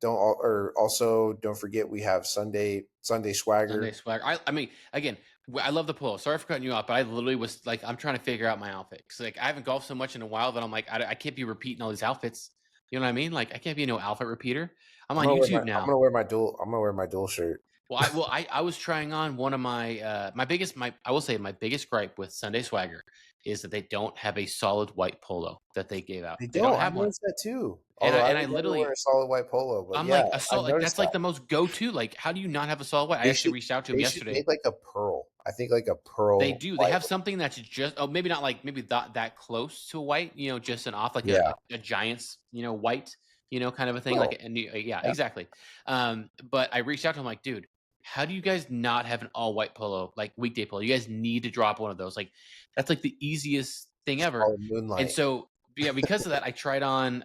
don't forget we have Sunday Sunday swagger. swag. I mean, again, I love the polo. Sorry for cutting you off, but I literally was like, I'm trying to figure out my outfit because like I haven't golfed so much in a while that I'm like, I can't be repeating all these outfits. You know what I mean? Like I can't be no outfit repeater. I'm I'm on gonna wear my YouTube I'm now. gonna wear my dual I'm gonna wear my dual shirt. I was trying on one of my I will say my biggest gripe with Sunday Swagger is that they don't have a solid white polo that they gave out. They They don't don't. I have one. noticed that too. And Although I I would never wear literally a solid white polo, but I'm yeah, like a I solid like noticed that's like that. the most go-to. Like, how do you not have a solid white? I They actually should reached out to him they should yesterday. make like a pearl. I think like a They pearl do. They white. have something that's just maybe not like maybe that close to a white, just an off like Yeah. a Giants, white, kind of a thing. Like Pearl. yeah, Yeah. exactly. But I reached out to him like, dude, how do you guys not have an all white polo, like weekday polo? You guys need to drop one of those. Like that's like the easiest thing It's ever. called And moonlight. so yeah, because of that, I tried on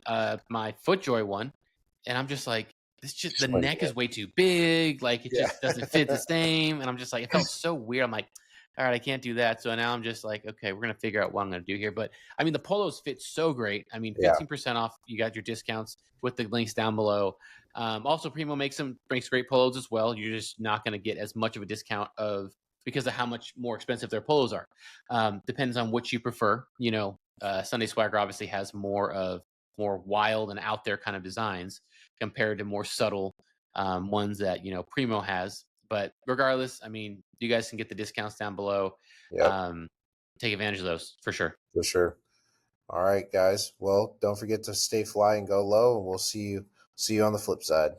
my FootJoy one, and I'm just like, this just the Just went neck again. is way too big. Like it Yeah. just doesn't fit the same. And I'm just like, it felt so weird. I'm like, all right, I can't do that. So now I'm just like, okay, we're gonna figure out what I'm gonna do here. But I mean, the polos fit so great. I mean, Yeah. 15% off. You got your discounts with the links down below. Also, Primo makes great polos as well. You're just not gonna get as much of a discount of because of how much more expensive their polos are. Depends on which you prefer. Sunday Swagger obviously has more wild and out there kind of designs compared to more subtle ones that Primo has. But regardless, I mean, you guys can get the discounts down below. Yep. Um, take advantage of those for sure. For sure. All right, guys. Well, don't forget to stay fly and go low, and we'll see you on the flip side.